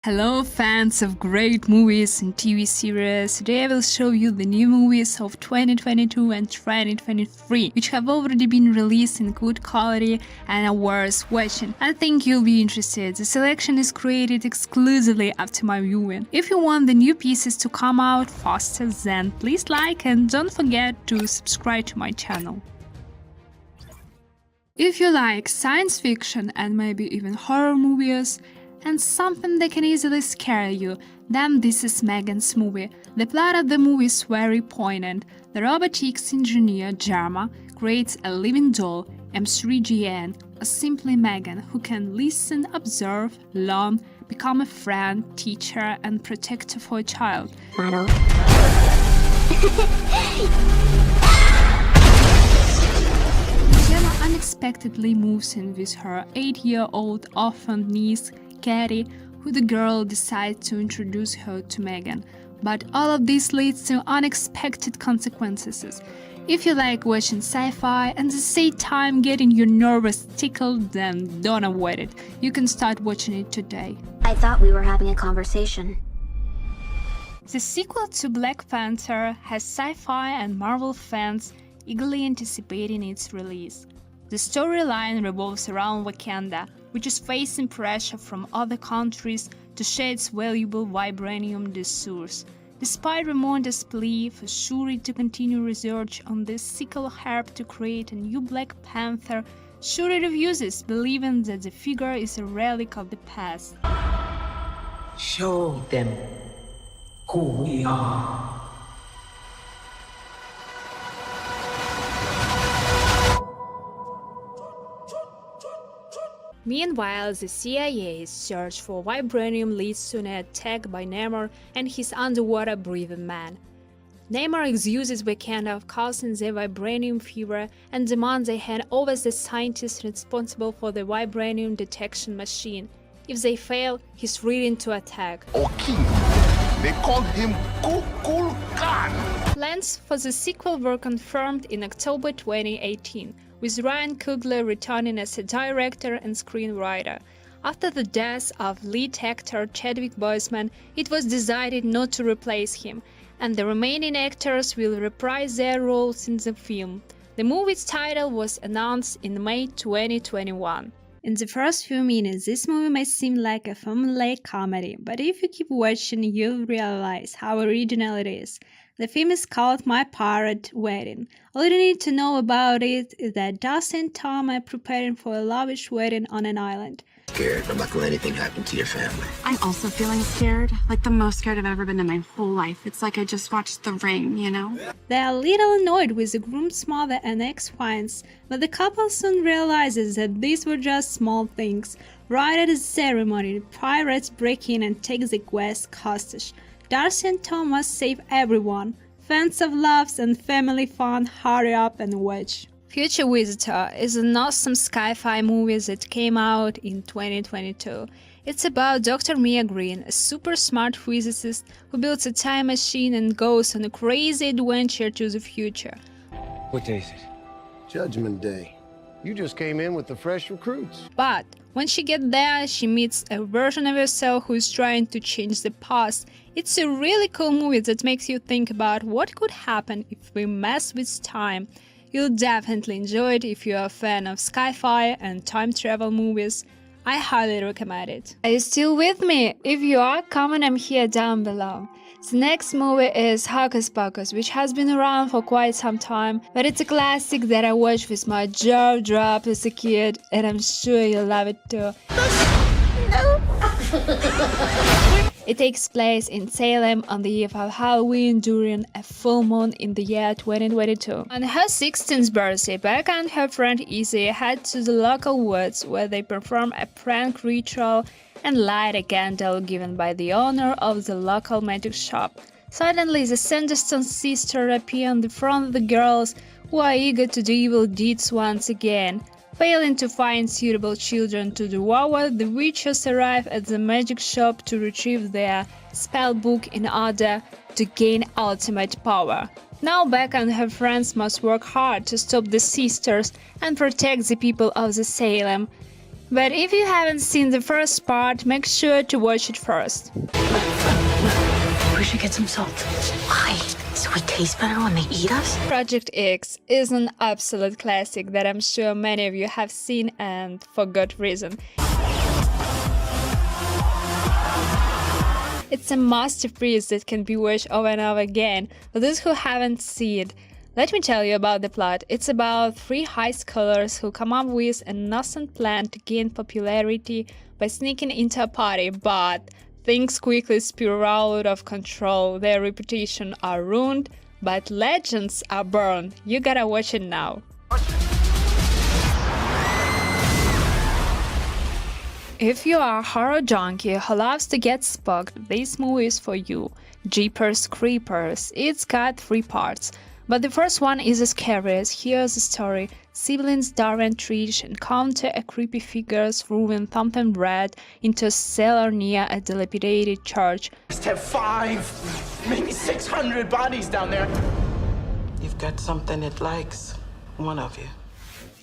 Hello fans of great movies and TV series. Today I will show you the new movies of 2022 and 2023 which have already been released in good quality and are worth watching. I think you'll be interested. The selection is created exclusively after my viewing. If you want the new pieces to come out faster, then please like and don't forget to subscribe to my channel. If you like science fiction and maybe even horror movies, and something that can easily scare you, then this is Megan's movie. The plot of the movie is very poignant. The robotics engineer Jarma creates a living doll, M3GN, or simply Megan, who can listen, observe, learn, become a friend, teacher, and protector for a child. Gemma unexpectedly moves in with her 8-year-old orphan niece, Katie, who the girl decides to introduce her to Megan. But all of this leads to unexpected consequences. If you like watching sci-fi and at the same time getting your nerves tickled, then don't avoid it. You can start watching it today. I thought we were having a conversation. The sequel to Black Panther has sci-fi and Marvel fans eagerly anticipating its release. The storyline revolves around Wakanda, which is facing pressure from other countries to share its valuable vibranium resource. Despite Ramonda's plea for Shuri to continue research on this sickle herb to create a new Black Panther, Shuri refuses, believing that the figure is a relic of the past. Show them who we are. Meanwhile, the CIA's search for vibranium leads to an attack by Namor and his underwater breathing man. Namor accuses Wakanda of causing the vibranium fever and demands they hand over the scientists responsible for the vibranium detection machine. If they fail, he's ready to attack. Okay. They called him Kukul Khan. Plans for the sequel were confirmed in October 2018, with Ryan Coogler returning as a director and screenwriter. After the death of lead actor Chadwick Boseman, it was decided not to replace him, and the remaining actors will reprise their roles in the film. The movie's title was announced in May 2021. In the first few minutes, this movie may seem like a formulaic comedy, but if you keep watching, you'll realize how original it is. The film is called My Pirate Wedding. All you need to know about it is that Darcy and Tom are preparing for a lavish wedding on an island. Scared, I'm not gonna let anything happen to your family. I'm also feeling scared, like the most scared I've ever been in my whole life. It's like I just watched The Ring, you know? They are a little annoyed with the groom's mother and ex-wives, but the couple soon realizes that these were just small things. Right at the ceremony, the pirates break in and take the guests hostage. Darcy and Tom must save everyone. Fans of loves and family fun, hurry up and watch. Future Visitor is an awesome sci-fi movie that came out in 2022. It's about Dr. Mia Green, a super smart physicist who builds a time machine and goes on a crazy adventure to the future. What day is it? Judgment Day. You just came in with the fresh recruits. But when she gets there, she meets a version of herself who is trying to change the past. It's a really cool movie that makes you think about what could happen if we mess with time. You'll definitely enjoy it if you're a fan of sci-fi and time travel movies. I highly recommend it. Are you still with me? If you are, comment I'm here down below. The next movie is Hocus Pocus, which has been around for quite some time, but it's a classic that I watched with my jaw dropped as a kid, and I'm sure you'll love it too. It takes place in Salem on the eve of Halloween during a full moon in the year 2022. On her 16th birthday, Becca and her friend Izzy head to the local woods where they perform a prank ritual and light a candle given by the owner of the local magic shop. Suddenly, the Sanderson sisters appear on the front of the girls, who are eager to do evil deeds once again. Failing to find suitable children to devour, the witches arrive at the magic shop to retrieve their spell book in order to gain ultimate power. Now Becca and her friends must work hard to stop the sisters and protect the people of the Salem. But if you haven't seen the first part, make sure to watch it first. We should get some salt. Why? So we taste better when they eat us? Project X is an absolute classic that I'm sure many of you have seen, and for good reason. It's a masterpiece that can be watched over and over again. For those who haven't seen it, let me tell you about the plot. It's about three high schoolers who come up with an innocent plan to gain popularity by sneaking into a party, but things quickly spiral out of control. Their reputation are ruined, but legends are born. You gotta watch it now. If you are a horror junkie who loves to get spooked, this movie is for you. Jeepers Creepers. It's got 3 parts. But the first one is as scary as here's the story. Siblings Darren and Trish encounter a creepy figure throwing something red into a cellar near a dilapidated church. Just have 5, maybe 600 bodies down there. You've got something it likes, one of you.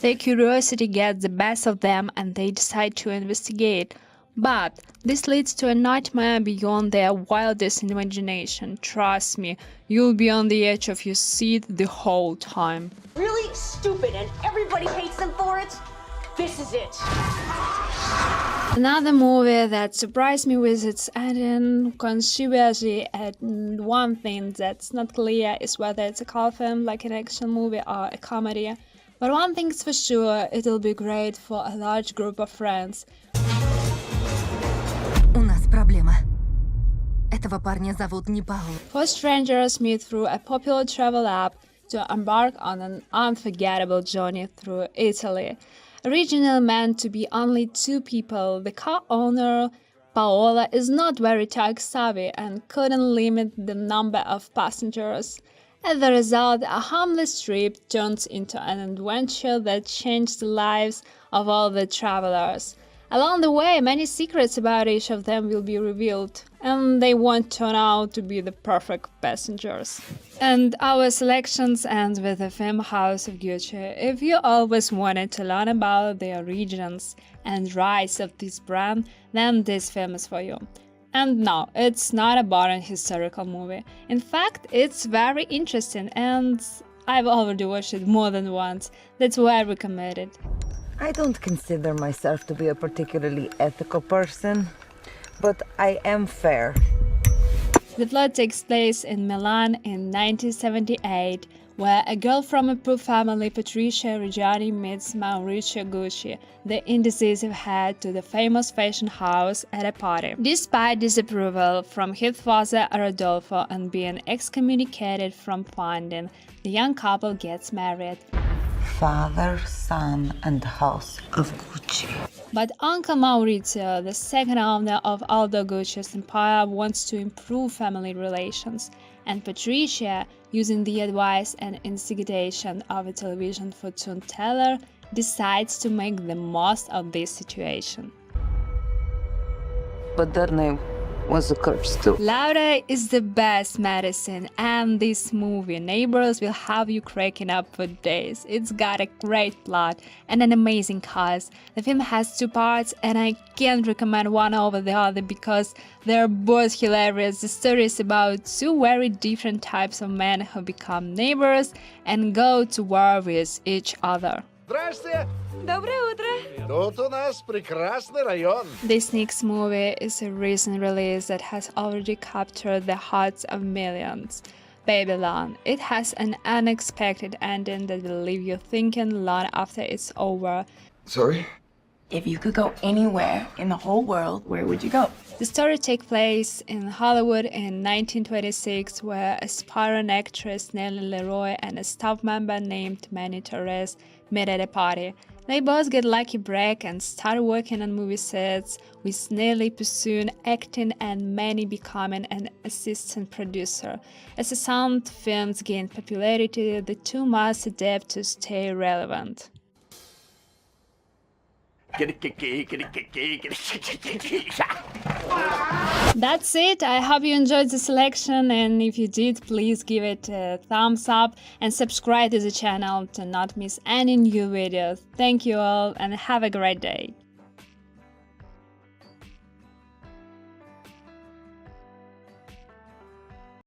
Their curiosity gets the best of them and they decide to investigate. But this leads to a nightmare beyond their wildest imagination. Trust me, you'll be on the edge of your seat the whole time. Really stupid and everybody hates them for it? This is it. Another movie that surprised me with its ending, controversy, and one thing that's not clear is whether it's a cult film like an action movie or a comedy. But one thing's for sure, it'll be great for a large group of friends. У нас проблема. Этого парня зовут не Пауло. 4 strangers meet through a popular travel app to embark on an unforgettable journey through Italy. Originally meant to be only 2 people, the car owner, Paola, is not very tech-savvy and couldn't limit the number of passengers. As a result, a harmless trip turns into an adventure that changed the lives of all the travelers. Along the way, many secrets about each of them will be revealed, and they won't turn out to be the perfect passengers. And our selections end with the film House of Gucci. If you always wanted to learn about the origins and rise of this brand, then this film is for you. And no, it's not a boring historical movie. In fact, it's very interesting and I've already watched it more than once. That's why I recommend it. I don't consider myself to be a particularly ethical person, but I am fair. The plot takes place in Milan in 1978, where a girl from a poor family, Patricia Reggiani, meets Maurizio Gucci, the indecisive head to the famous fashion house, at a party. Despite disapproval from his father Rodolfo and being excommunicated from funding, the young couple gets married. Father, son, and house of Gucci. But Uncle Maurizio, the second owner of Aldo Gucci's empire, wants to improve family relations, and Patricia, using the advice and instigation of a television fortune teller, decides to make the most of this situation. But that name was a curse too. Laughter is the best medicine, and this movie, Neighbors, will have you cracking up for days. It's got a great plot and an amazing cast. The film has 2 parts, and I can't recommend one over the other because they're both hilarious. The story is about 2 very different types of men who become neighbors and go to war with each other. Здрасте! Доброе утро. Тут у нас прекрасный район. This next movie is a recent release that has already captured the hearts of millions. Babylon. It has an unexpected ending that will leave you thinking long after it's over. Sorry? If you could go anywhere in the whole world, where would you go? The story takes place in Hollywood in 1926, where aspiring actress Nellie Leroy and a staff member named Manny Torres meet at a party. They both get lucky break and start working on movie sets, with Nellie pursuing acting and Manny becoming an assistant producer. As the sound films gain popularity, the 2 must adapt to stay relevant. That's it. I hope you enjoyed the selection, and if you did, please give it a thumbs up and subscribe to the channel to not miss any new videos. Thank you all and have a great day.